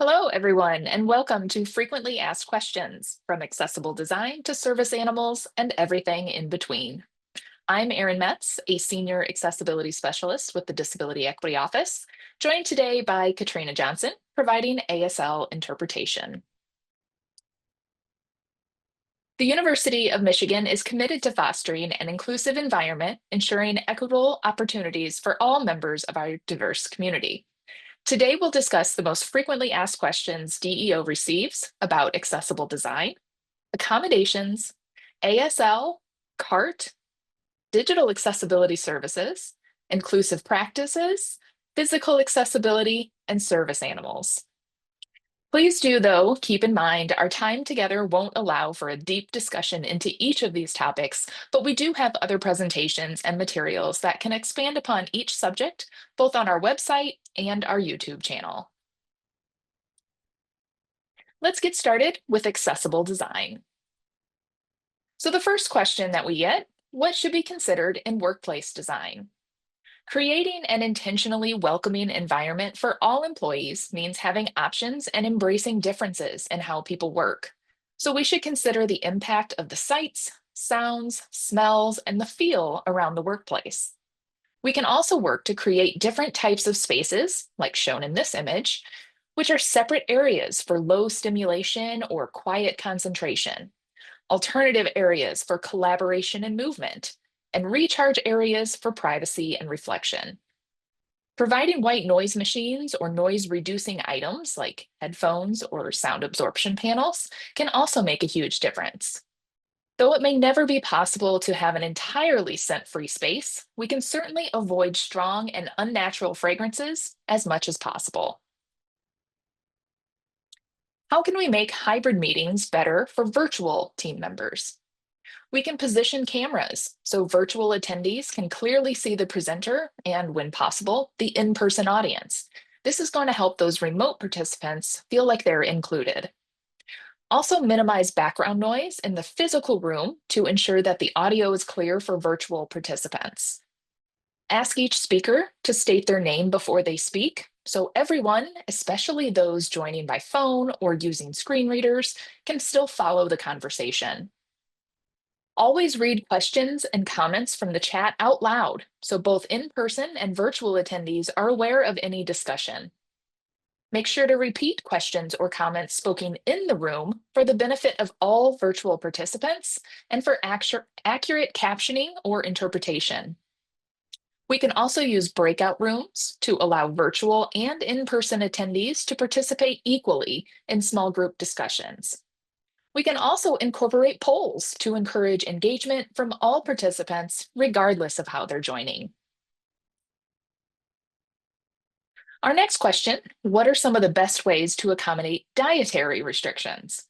Hello, everyone, and welcome to Frequently Asked Questions, from accessible design to service animals and everything in between. I'm Erin Metz, a senior accessibility specialist with the Disability Equity Office, joined today by Katrina Johnson, providing ASL interpretation. The University of Michigan is committed to fostering an inclusive environment, ensuring equitable opportunities for all members of our diverse community. Today, we'll discuss the most frequently asked questions DEO receives about accessible design, accommodations, ASL, CART, digital accessibility services, inclusive practices, physical accessibility, and service animals. Please do, though, keep in mind our time together won't allow for a deep discussion into each of these topics, but we do have other presentations and materials that can expand upon each subject, both on our website and our YouTube channel. Let's get started with accessible design. So the first question that we get, what should be considered in workplace design? Creating an intentionally welcoming environment for all employees means having options and embracing differences in how people work. So we should consider the impact of the sights, sounds, smells, and the feel around the workplace. We can also work to create different types of spaces, like shown in this image, which are separate areas for low stimulation or quiet concentration, alternative areas for collaboration and movement, and recharge areas for privacy and reflection. Providing white noise machines or noise reducing items like headphones or sound absorption panels can also make a huge difference. Though it may never be possible to have an entirely scent-free space, we can certainly avoid strong and unnatural fragrances as much as possible. How can we make hybrid meetings better for virtual team members? We can position cameras so virtual attendees can clearly see the presenter and, when possible, the in-person audience. This is going to help those remote participants feel like they're included. Also, minimize background noise in the physical room to ensure that the audio is clear for virtual participants. Ask each speaker to state their name before they speak, so everyone, especially those joining by phone or using screen readers, can still follow the conversation. Always read questions and comments from the chat out loud, so both in-person and virtual attendees are aware of any discussion. Make sure to repeat questions or comments spoken in the room for the benefit of all virtual participants and for accurate captioning or interpretation. We can also use breakout rooms to allow virtual and in-person attendees to participate equally in small group discussions. We can also incorporate polls to encourage engagement from all participants, regardless of how they're joining. Our next question, what are some of the best ways to accommodate dietary restrictions?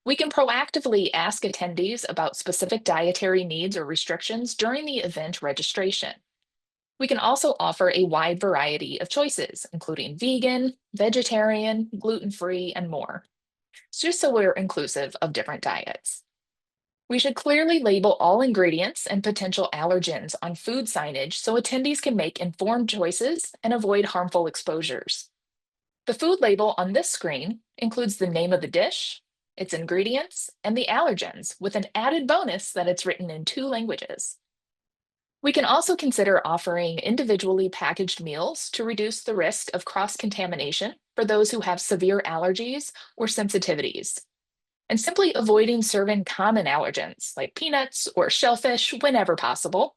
We can proactively ask attendees about specific dietary needs or restrictions during the event registration. We can also offer a wide variety of choices, including vegan, vegetarian, gluten-free, and more, just so we're inclusive of different diets. We should clearly label all ingredients and potential allergens on food signage so attendees can make informed choices and avoid harmful exposures. The food label on this screen includes the name of the dish, its ingredients, and the allergens, with an added bonus that it's written in 2 languages. We can also consider offering individually packaged meals to reduce the risk of cross-contamination for those who have severe allergies or sensitivities, and simply avoiding serving common allergens like peanuts or shellfish whenever possible,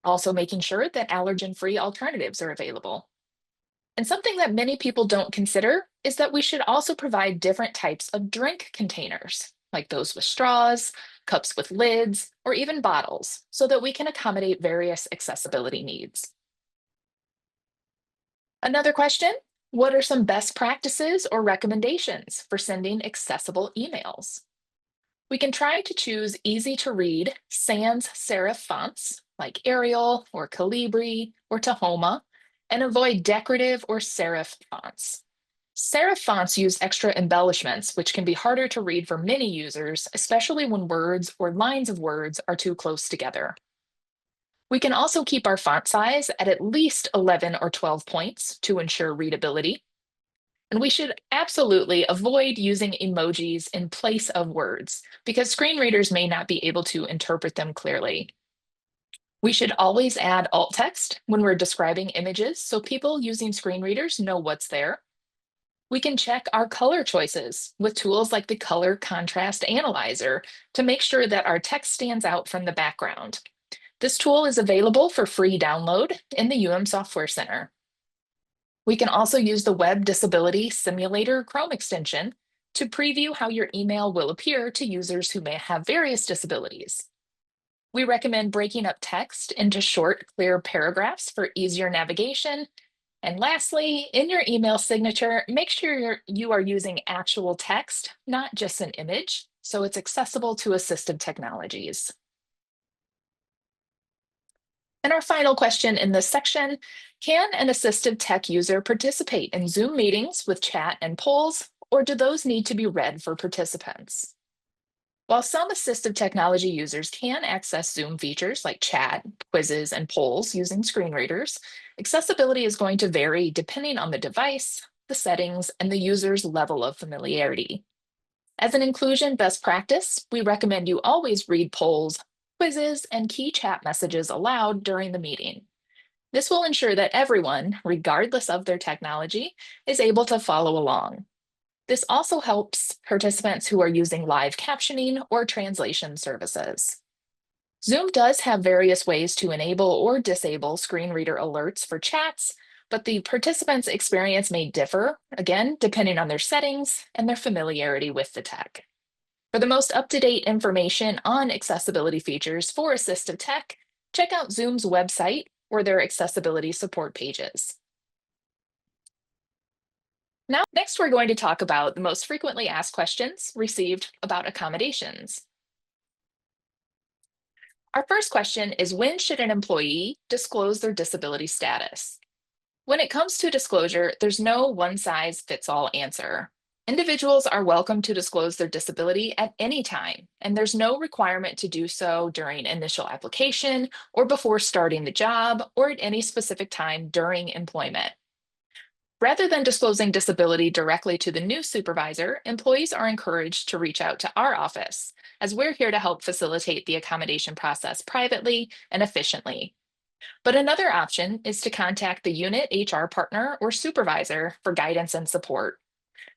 also making sure that allergen-free alternatives are available. And something that many people don't consider is that we should also provide different types of drink containers, like those with straws, cups with lids, or even bottles, so that we can accommodate various accessibility needs. Another question, what are some best practices or recommendations for sending accessible emails? We can try to choose easy to read sans serif fonts like Arial or Calibri or Tahoma, and avoid decorative or serif fonts. Serif fonts use extra embellishments, which can be harder to read for many users, especially when words or lines of words are too close together. We can also keep our font size at least 11 or 12 points to ensure readability. And we should absolutely avoid using emojis in place of words because screen readers may not be able to interpret them clearly. We should always add alt text when we're describing images so people using screen readers know what's there. We can check our color choices with tools like the Color Contrast Analyzer to make sure that our text stands out from the background. This tool is available for free download in the Software Center. We can also use the Web Disability Simulator Chrome extension to preview how your email will appear to users who may have various disabilities. We recommend breaking up text into short, clear paragraphs for easier navigation. And lastly, in your email signature, make sure you are using actual text, not just an image, so it's accessible to assistive technologies. And our final question in this section, can an assistive tech user participate in Zoom meetings with chat and polls, or do those need to be read for participants? While some assistive technology users can access Zoom features like chat, quizzes, and polls using screen readers, accessibility is going to vary depending on the device, the settings, and the user's level of familiarity. As an inclusion best practice, we recommend you always read polls, quizzes, and key chat messages aloud during the meeting. This will ensure that everyone, regardless of their technology, is able to follow along. This also helps participants who are using live captioning or translation services. Zoom does have various ways to enable or disable screen reader alerts for chats, but the participants' experience may differ, again, depending on their settings and their familiarity with the tech. For the most up-to-date information on accessibility features for assistive tech, check out Zoom's website or their accessibility support pages. Now, next, we're going to talk about the most frequently asked questions received about accommodations. Our first question is, when should an employee disclose their disability status? When it comes to disclosure, there's no one-size-fits-all answer. Individuals are welcome to disclose their disability at any time, and there's no requirement to do so during initial application or before starting the job or at any specific time during employment. Rather than disclosing disability directly to the new supervisor, employees are encouraged to reach out to our office, as we're here to help facilitate the accommodation process privately and efficiently. But another option is to contact the unit HR partner or supervisor for guidance and support.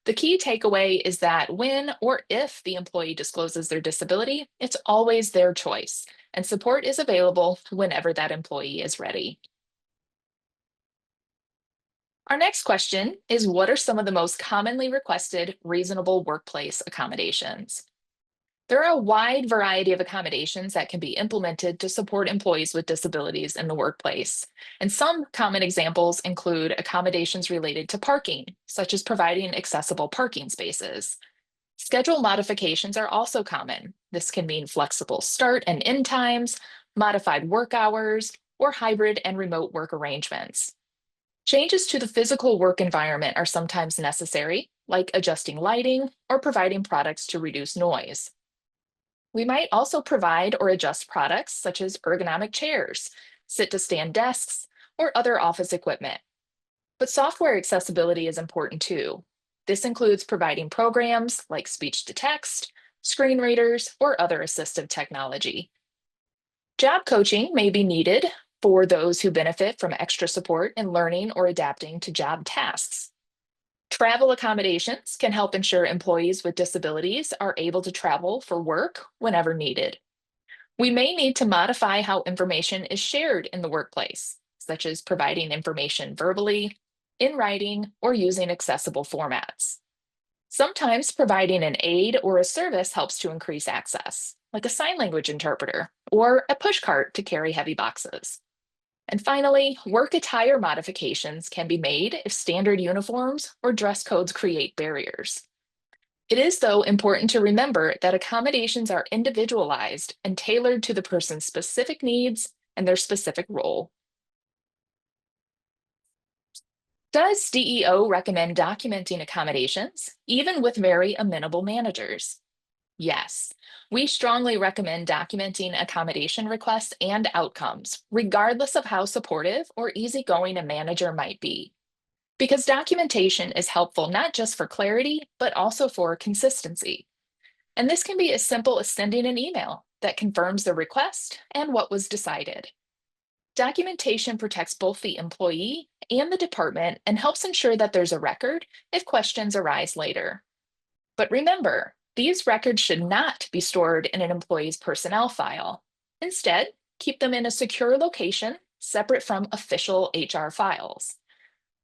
The key takeaway is that when or if the employee discloses their disability, it's always their choice, and support is available whenever that employee is ready. Our next question is, what are some of the most commonly requested reasonable workplace accommodations? There are a wide variety of accommodations that can be implemented to support employees with disabilities in the workplace. And some common examples include accommodations related to parking, such as providing accessible parking spaces. Schedule modifications are also common. This can mean flexible start and end times, modified work hours, or hybrid and remote work arrangements. Changes to the physical work environment are sometimes necessary, like adjusting lighting or providing products to reduce noise. We might also provide or adjust products such as ergonomic chairs, sit to stand desks, or other office equipment. But software accessibility is important too. This includes providing programs like speech to text, screen readers, or other assistive technology. Job coaching may be needed for those who benefit from extra support in learning or adapting to job tasks. Travel accommodations can help ensure employees with disabilities are able to travel for work whenever needed. We may need to modify how information is shared in the workplace, such as providing information verbally, in writing, or using accessible formats. Sometimes providing an aid or a service helps to increase access, like a sign language interpreter or a push cart to carry heavy boxes. And finally, work attire modifications can be made if standard uniforms or dress codes create barriers. It is, though, important to remember that accommodations are individualized and tailored to the person's specific needs and their specific role. Does DEO recommend documenting accommodations, even with very amenable managers? Yes, we strongly recommend documenting accommodation requests and outcomes, regardless of how supportive or easygoing a manager might be. because documentation is helpful not just for clarity, but also for consistency. And this can be as simple as sending an email that confirms the request and what was decided. Documentation protects both the employee and the department and helps ensure that there's a record if questions arise later. But remember, these records should not be stored in an employee's personnel file. Instead, keep them in a secure location separate from official HR files.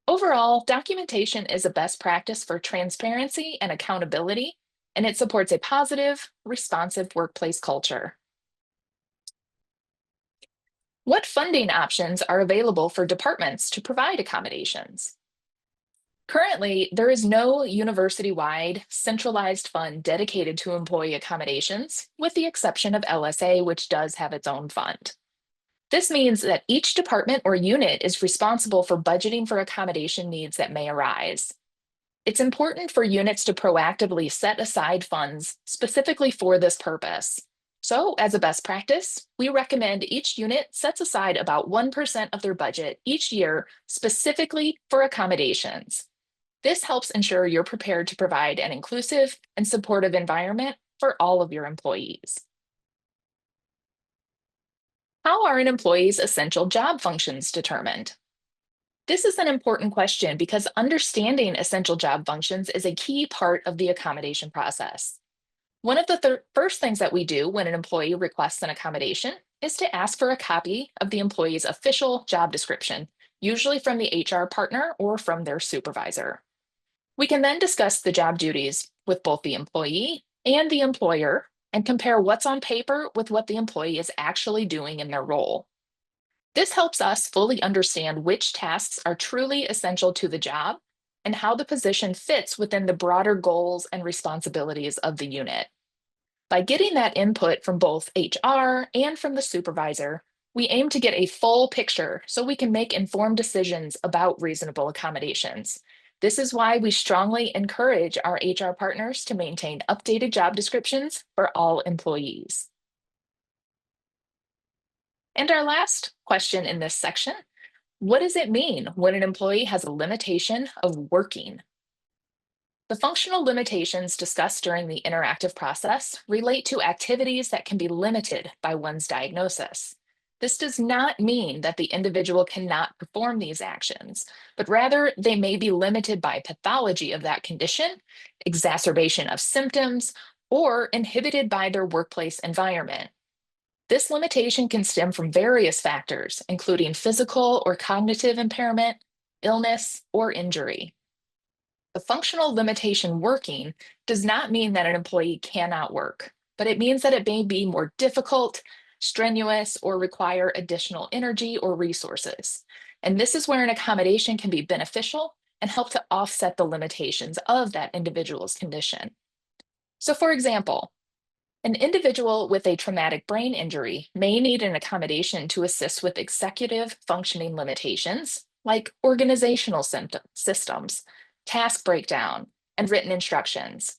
Overall, documentation is a best practice for transparency and accountability, and it supports a positive, responsive workplace culture. What funding options are available for departments to provide accommodations? Currently, there is no university-wide centralized fund dedicated to employee accommodations, with the exception of LSA, which does have its own fund. This means that each department or unit is responsible for budgeting for accommodation needs that may arise. It's important for units to proactively set aside funds specifically for this purpose. So, as a best practice, we recommend each unit sets aside about 1% of their budget each year specifically for accommodations. This helps ensure you're prepared to provide an inclusive and supportive environment for all of your employees. How are an employee's essential job functions determined? This is an important question because understanding essential job functions is a key part of the accommodation process. One of the first things that we do when an employee requests an accommodation is to ask for a copy of the employee's official job description, usually from the HR partner or from their supervisor. We can then discuss the job duties with both the employee and the employer and compare what's on paper with what the employee is actually doing in their role. This helps us fully understand which tasks are truly essential to the job and how the position fits within the broader goals and responsibilities of the unit. By getting that input from both HR and from the supervisor, we aim to get a full picture so we can make informed decisions about reasonable accommodations. This is why we strongly encourage our HR partners to maintain updated job descriptions for all employees. And our last question in this section, what does it mean when an employee has a limitation of working? The functional limitations discussed during the interactive process relate to activities that can be limited by one's diagnosis. This does not mean that the individual cannot perform these actions, but rather they may be limited by pathology of that condition, exacerbation of symptoms, or inhibited by their workplace environment. This limitation can stem from various factors, including physical or cognitive impairment, illness, or injury. The functional limitation working does not mean that an employee cannot work, but it means that it may be more difficult, strenuous, or require additional energy or resources. And this is where an accommodation can be beneficial and help to offset the limitations of that individual's condition. So, for example, an individual with a traumatic brain injury may need an accommodation to assist with executive functioning limitations like organizational systems, task breakdown, and written instructions.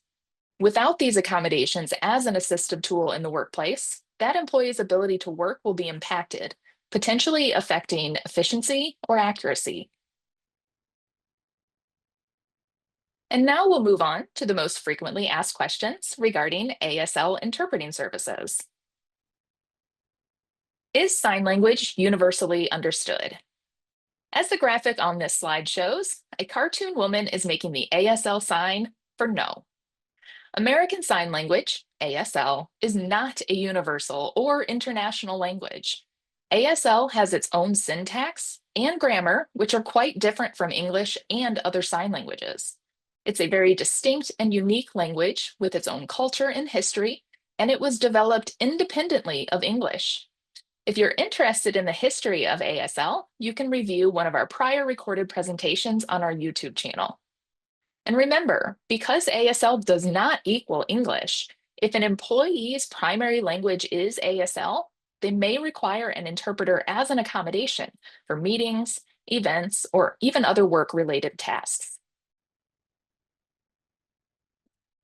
Without these accommodations as an assistive tool in the workplace, that employee's ability to work will be impacted, potentially affecting efficiency or accuracy. And now we'll move on to the most frequently asked questions regarding ASL interpreting services. Is sign language universally understood? As the graphic on this slide shows, a cartoon woman is making the ASL sign for no. American Sign Language, ASL, is not a universal or international language. ASL has its own syntax and grammar, which are quite different from English and other sign languages. It's a very distinct and unique language with its own culture and history, and it was developed independently of English. If you're interested in the history of ASL, you can review one of our prior recorded presentations on our YouTube channel. And remember, because ASL does not equal English, if an employee's primary language is ASL, they may require an interpreter as an accommodation for meetings, events, or even other work-related tasks.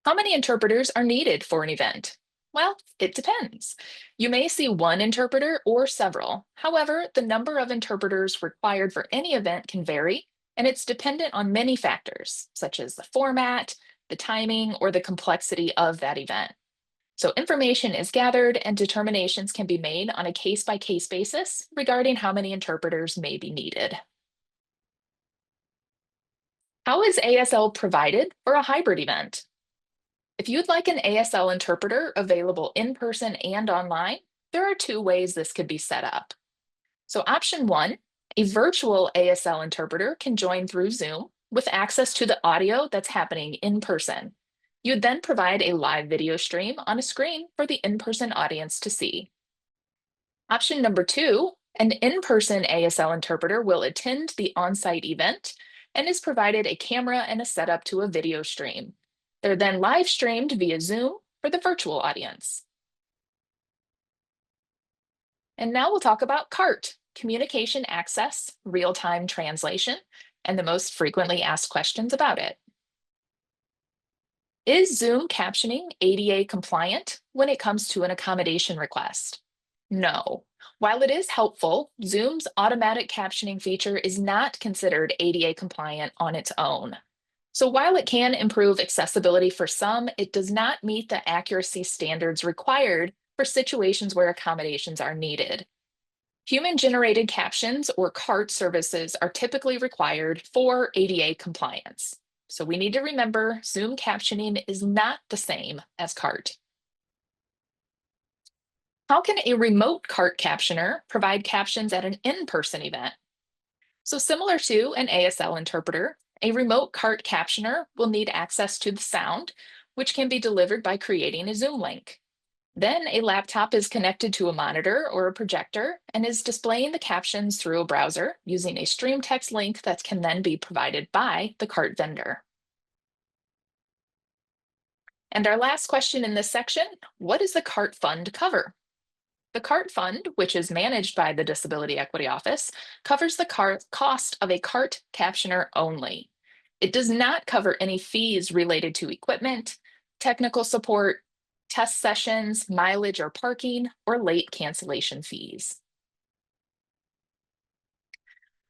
How many interpreters are needed for an event? Well, it depends. You may see one interpreter or several. However, the number of interpreters required for any event can vary and it's dependent on many factors, such as the format, the timing, or the complexity of that event. So information is gathered and determinations can be made on a case-by-case basis regarding how many interpreters may be needed. How is ASL provided for a hybrid event? If you'd like an ASL interpreter available in person and online, there are two ways this could be set up. So option one, a virtual ASL interpreter can join through Zoom with access to the audio that's happening in person. You'd then provide a live video stream on a screen for the in-person audience to see. Option number two, an in-person ASL interpreter will attend the on-site event and is provided a camera and a setup to a video stream. They're then live streamed via Zoom for the virtual audience. And now we'll talk about CART, communication access, real-time translation, and the most frequently asked questions about it. Is Zoom captioning ADA compliant when it comes to an accommodation request? No. While it is helpful, Zoom's automatic captioning feature is not considered ADA compliant on its own. So while it can improve accessibility for some, it does not meet the accuracy standards required for situations where accommodations are needed. Human-generated captions or CART services are typically required for ADA compliance. So we need to remember Zoom captioning is not the same as CART. How can a remote CART captioner provide captions at an in-person event? So similar to an ASL interpreter, a remote CART captioner will need access to the sound, which can be delivered by creating a Zoom link. Then a laptop is connected to a monitor or a projector and is displaying the captions through a browser using a stream text link that can then be provided by the CART vendor. And our last question in this section, what does the CART fund cover? The CART fund, which is managed by the Disability Equity Office, covers the cost of a CART captioner only. It does not cover any fees related to equipment, technical support, test sessions, mileage or parking, or late cancellation fees.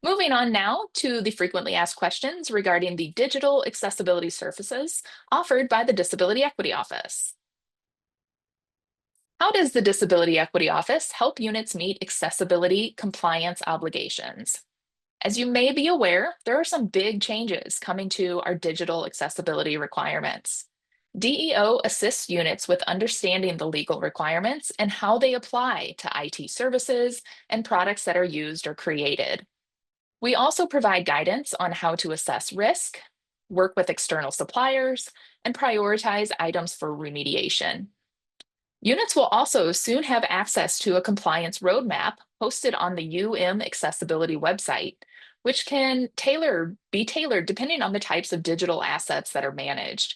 Moving on now to the frequently asked questions regarding the digital accessibility services offered by the Disability Equity Office. How does the Disability Equity Office help units meet accessibility compliance obligations? As you may be aware, there are some big changes coming to our digital accessibility requirements. DEO assists units with understanding the legal requirements and how they apply to IT services and products that are used or created. We also provide guidance on how to assess risk, work with external suppliers, and prioritize items for remediation. Units will also soon have access to a compliance roadmap posted on the Accessibility website, which can be tailored depending on the types of digital assets that are managed.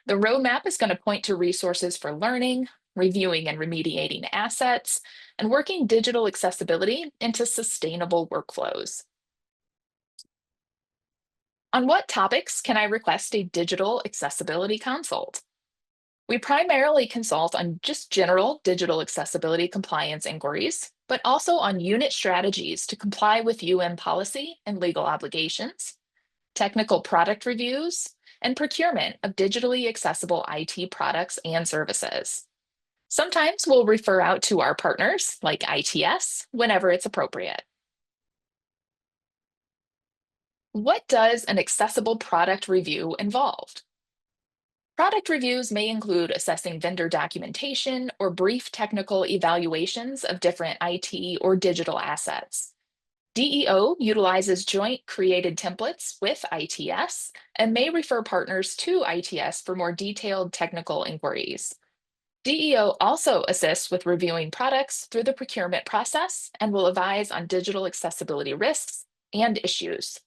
The roadmap is going to point to resources for learning, reviewing and remediating assets, and working digital accessibility into sustainable workflows. On what topics can I request a digital accessibility consult? We primarily consult on just general digital accessibility compliance inquiries, but also on unit strategies to comply with policy and legal obligations, technical product reviews, and procurement of digitally accessible IT products and services. Sometimes we'll refer out to our partners like ITS whenever it's appropriate. What does an accessible product review involve? Product reviews may include assessing vendor documentation or brief technical evaluations of different IT or digital assets. DEO utilizes joint created templates with ITS and may refer partners to ITS for more detailed technical inquiries. DEO also assists with reviewing products through the procurement process and will advise on digital accessibility risks and issues.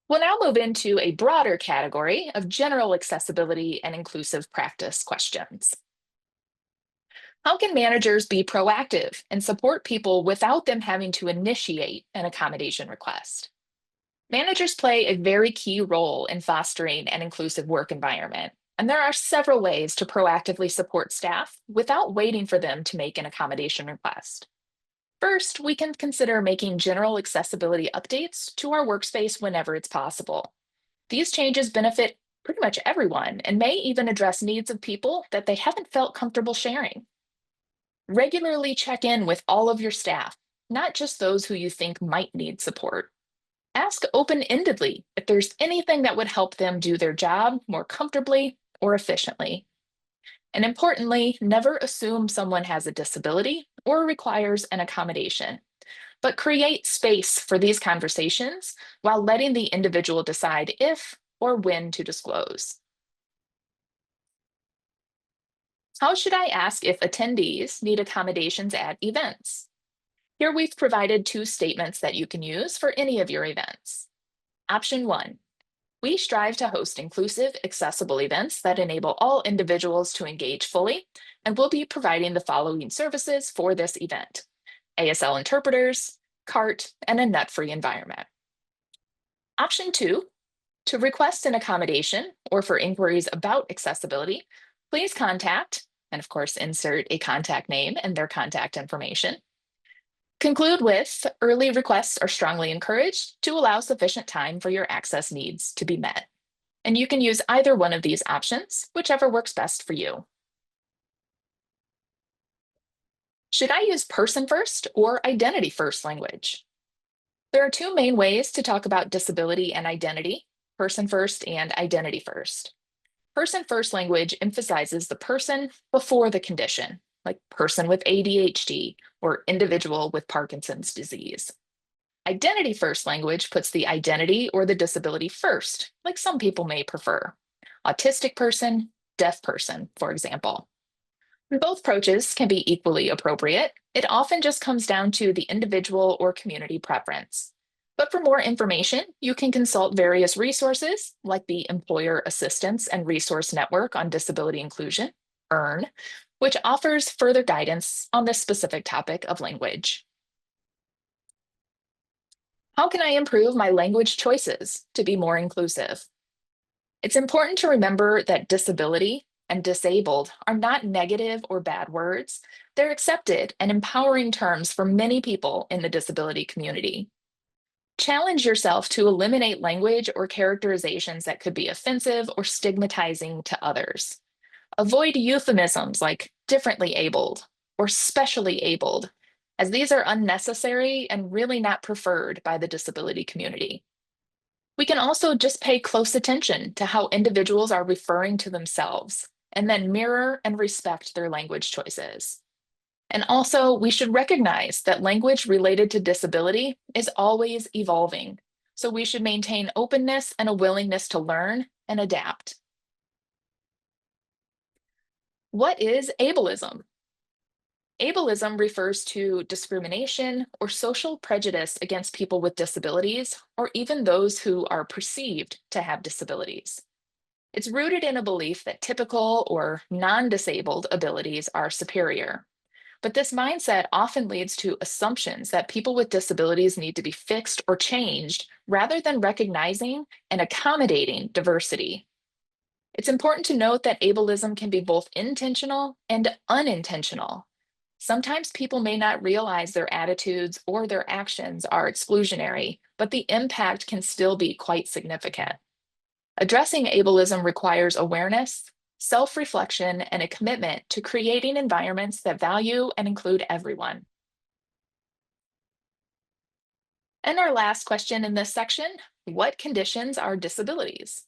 We'll now move into a broader category of general accessibility and inclusive practice questions. How can managers be proactive and support people without them having to initiate an accommodation request? Managers play a very key role in fostering an inclusive work environment, and there are several ways to proactively support staff without waiting for them to make an accommodation request. First, we can consider making general accessibility updates to our workspace whenever it's possible. These changes benefit pretty much everyone and may even address needs of people that they haven't felt comfortable sharing. Regularly check in with all of your staff, not just those who you think might need support. Ask open-endedly if there's anything that would help them do their job more comfortably or efficiently. And importantly, never assume someone has a disability or requires an accommodation, but create space for these conversations while letting the individual decide if or when to disclose. How should I ask if attendees need accommodations at events? Here we've provided two statements that you can use for any of your events. Option one, we strive to host inclusive, accessible events that enable all individuals to engage fully, and we'll be providing the following services for this event: ASL interpreters, CART, and a nut-free environment. Option two, to request an accommodation or for inquiries about accessibility, please contact, and of course, insert a contact name and their contact information. Conclude with early requests are strongly encouraged to allow sufficient time for your access needs to be met. And you can use either one of these options, whichever works best for you. Should I use person first or identity first language? There are two main ways to talk about disability and identity: person first and identity first. Person first language emphasizes the person before the condition, like person with ADHD or individual with Parkinson's disease. Identity first language puts the identity or the disability first, like some people may prefer. Autistic person, deaf person, for example. Both approaches can be equally appropriate. It often just comes down to the individual or community preference. But for more information, you can consult various resources like the Employer Assistance and Resource Network on Disability Inclusion, EARN, which offers further guidance on this specific topic of language. How can I improve my language choices to be more inclusive? It's important to remember that disability and disabled are not negative or bad words. They're accepted and empowering terms for many people in the disability community. Challenge yourself to eliminate language or characterizations that could be offensive or stigmatizing to others. Avoid euphemisms like differently abled or specially abled, as these are unnecessary and really not preferred by the disability community. We can also just pay close attention to how individuals are referring to themselves and then mirror and respect their language choices. And also, we should recognize that language related to disability is always evolving. So we should maintain openness and a willingness to learn and adapt. What is ableism? Ableism refers to discrimination or social prejudice against people with disabilities, or even those who are perceived to have disabilities. It's rooted in a belief that typical or non-disabled abilities are superior. But this mindset often leads to assumptions that people with disabilities need to be fixed or changed rather than recognizing and accommodating diversity. It's important to note that ableism can be both intentional and unintentional. Sometimes people may not realize their attitudes or their actions are exclusionary, but the impact can still be quite significant. Addressing ableism requires awareness, self-reflection, and a commitment to creating environments that value and include everyone. And our last question in this section, what conditions are disabilities?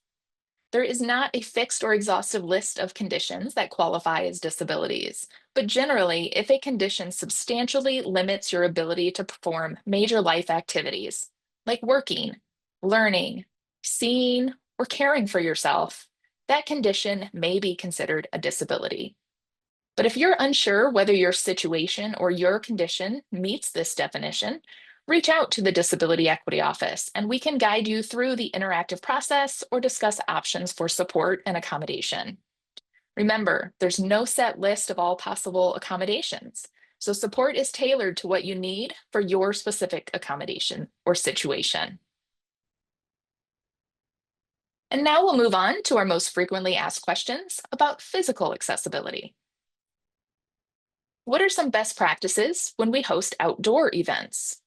There is not a fixed or exhaustive list of conditions that qualify as disabilities, but generally, if a condition substantially limits your ability to perform major life activities, like working, learning, seeing, or caring for yourself, that condition may be considered a disability. But if you're unsure whether your situation or your condition meets this definition, reach out to the Disability Equity Office and we can guide you through the interactive process or discuss options for support and accommodation. Remember, there's no set list of all possible accommodations, so support is tailored to what you need for your specific accommodation or situation. And now we'll move on to our most frequently asked questions about physical accessibility. What are some best practices when we host outdoor events?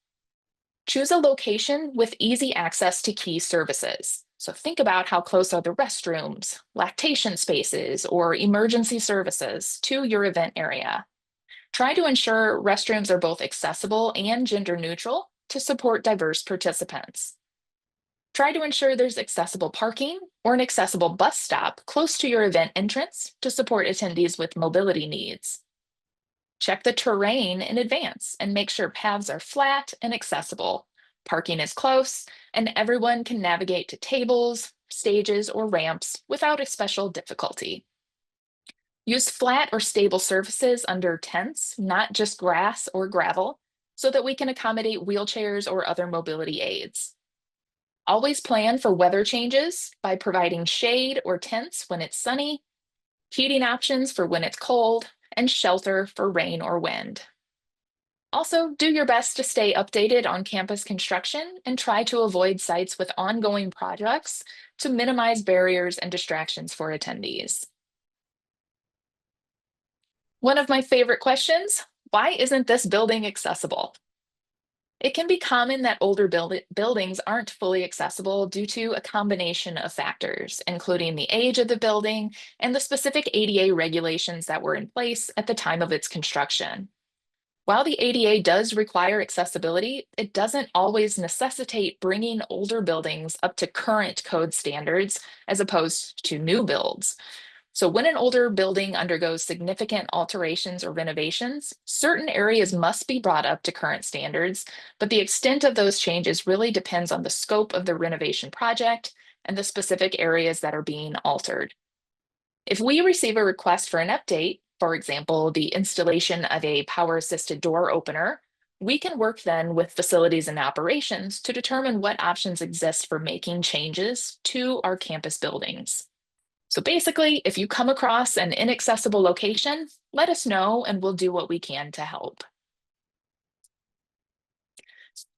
Choose a location with easy access to key services. So think about how close are the restrooms, lactation spaces, or emergency services to your event area. Try to ensure restrooms are both accessible and gender neutral to support diverse participants. Try to ensure there's accessible parking or an accessible bus stop close to your event entrance to support attendees with mobility needs. Check the terrain in advance and make sure paths are flat and accessible. Parking is close, and everyone can navigate to tables, stages, or ramps without a special difficulty. Use flat or stable surfaces under tents, not just grass or gravel, so that we can accommodate wheelchairs or other mobility aids. Always plan for weather changes by providing shade or tents when it's sunny, heating options for when it's cold, and shelter for rain or wind. Also, do your best to stay updated on campus construction and try to avoid sites with ongoing projects to minimize barriers and distractions for attendees. One of my favorite questions, why isn't this building accessible? It can be common that older buildings aren't fully accessible due to a combination of factors, including the age of the building and the specific ADA regulations that were in place at the time of its construction. While the ADA does require accessibility, it doesn't always necessitate bringing older buildings up to current code standards as opposed to new builds. So when an older building undergoes significant alterations or renovations, certain areas must be brought up to current standards, but the extent of those changes really depends on the scope of the renovation project and the specific areas that are being altered. If we receive a request for an update, for example, the installation of a power assisted door opener, we can work then with facilities and operations to determine what options exist for making changes to our campus buildings. So basically, if you come across an inaccessible location, let us know and we'll do what we can to help.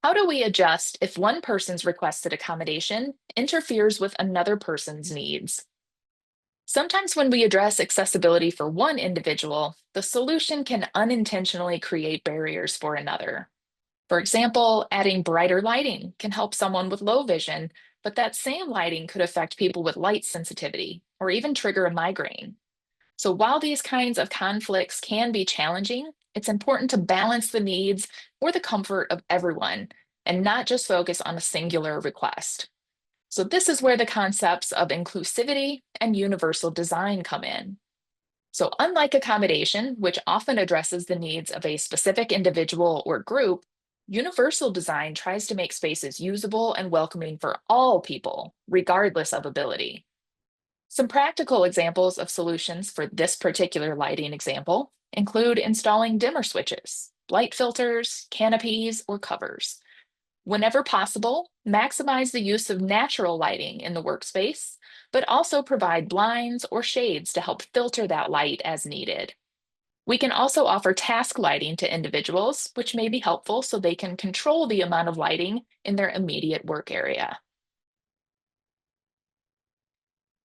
How do we adjust if one person's requested accommodation interferes with another person's needs? Sometimes when we address accessibility for one individual, the solution can unintentionally create barriers for another. For example, adding brighter lighting can help someone with low vision, but that same lighting could affect people with light sensitivity or even trigger a migraine. So while these kinds of conflicts can be challenging, it's important to balance the needs or the comfort of everyone and not just focus on a singular request. So this is where the concepts of inclusivity and universal design come in. So unlike accommodation, which often addresses the needs of a specific individual or group, universal design tries to make spaces usable and welcoming for all people, regardless of ability. Some practical examples of solutions for this particular lighting example include installing dimmer switches, light filters, canopies, or covers. Whenever possible, maximize the use of natural lighting in the workspace, but also provide blinds or shades to help filter that light as needed. We can also offer task lighting to individuals, which may be helpful so they can control the amount of lighting in their immediate work area.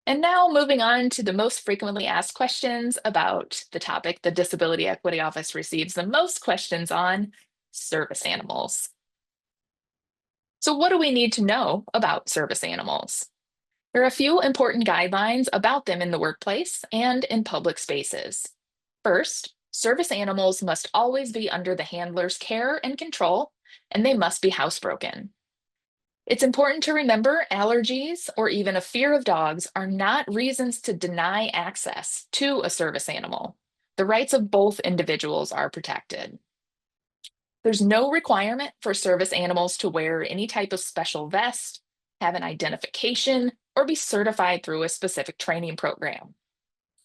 And now moving on to the most frequently asked questions about the topic the Disability Equity Office receives the most questions on service animals. So what do we need to know about service animals? There are a few important guidelines about them in the workplace and in public spaces. First, service animals must always be under the handler's care and control, and they must be housebroken. It's important to remember allergies or even a fear of dogs are not reasons to deny access to a service animal. The rights of both individuals are protected. There's no requirement for service animals to wear any type of special vest, have an identification, or be certified through a specific training program.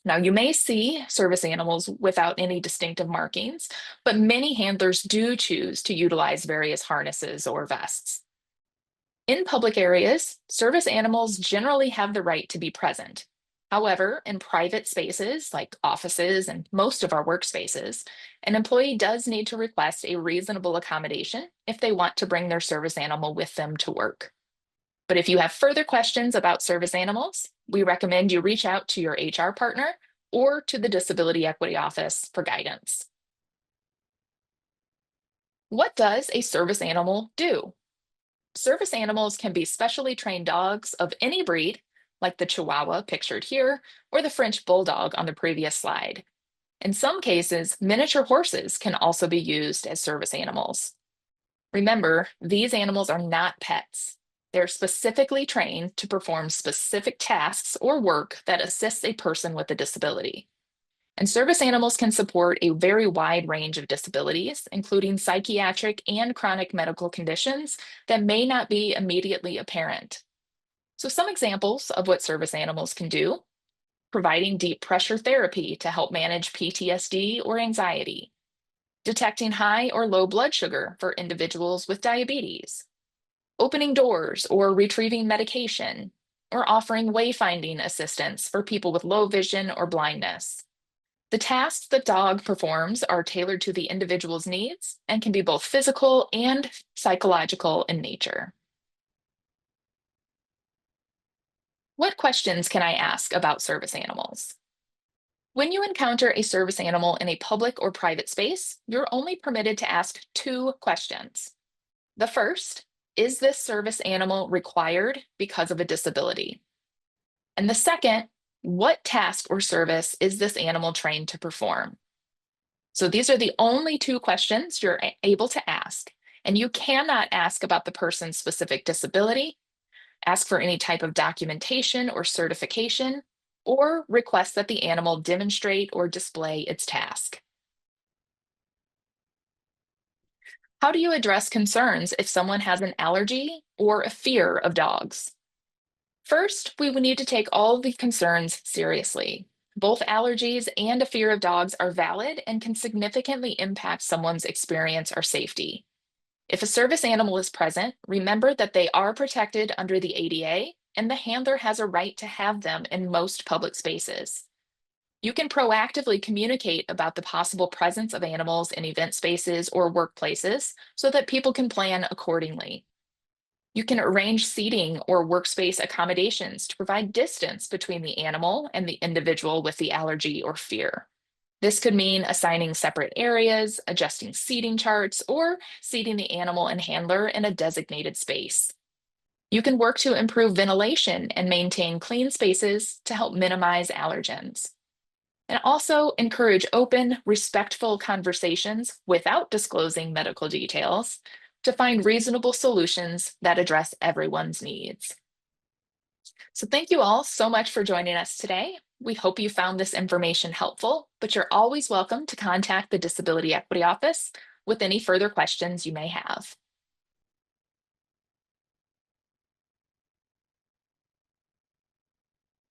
Now, you may see service animals without any distinctive markings, but many handlers do choose to utilize various harnesses or vests. In public areas, service animals generally have the right to be present. However, in private spaces like offices and most of our workspaces, an employee does need to request a reasonable accommodation if they want to bring their service animal with them to work. But if you have further questions about service animals, we recommend you reach out to your HR partner or to the Disability Equity Office for guidance. What does a service animal do? Service animals can be specially trained dogs of any breed, like the Chihuahua pictured here, or the French Bulldog on the previous slide. In some cases, miniature horses can also be used as service animals. Remember, these animals are not pets. They're specifically trained to perform specific tasks or work that assists a person with a disability. And service animals can support a very wide range of disabilities, including psychiatric and chronic medical conditions that may not be immediately apparent. So, some examples of what service animals can do: providing deep pressure therapy to help manage PTSD or anxiety, detecting high or low blood sugar for individuals with diabetes, opening doors or retrieving medication, or offering wayfinding assistance for people with low vision or blindness. The tasks the dog performs are tailored to the individual's needs and can be both physical and psychological in nature. What questions can I ask about service animals? When you encounter a service animal in a public or private space, you're only permitted to ask two questions. The first, is this service animal required because of a disability? And the second, what task or service is this animal trained to perform? So these are the only two questions you're able to ask. And you cannot ask about the person's specific disability, ask for any type of documentation or certification, or request that the animal demonstrate or display its task. How do you address concerns if someone has an allergy or a fear of dogs? First, we would need to take all the concerns seriously. Both allergies and a fear of dogs are valid and can significantly impact someone's experience or safety. If a service animal is present, remember that they are protected under the ADA and the handler has a right to have them in most public spaces. You can proactively communicate about the possible presence of animals in event spaces or workplaces so that people can plan accordingly. You can arrange seating or workspace accommodations to provide distance between the animal and the individual with the allergy or fear. This could mean assigning separate areas, adjusting seating charts, or seating the animal and handler in a designated space. You can work to improve ventilation and maintain clean spaces to help minimize allergens. And also encourage open, respectful conversations without disclosing medical details to find reasonable solutions that address everyone's needs. So thank you all so much for joining us today. We hope you found this information helpful, but you're always welcome to contact the Disability Equity Office with any further questions you may have.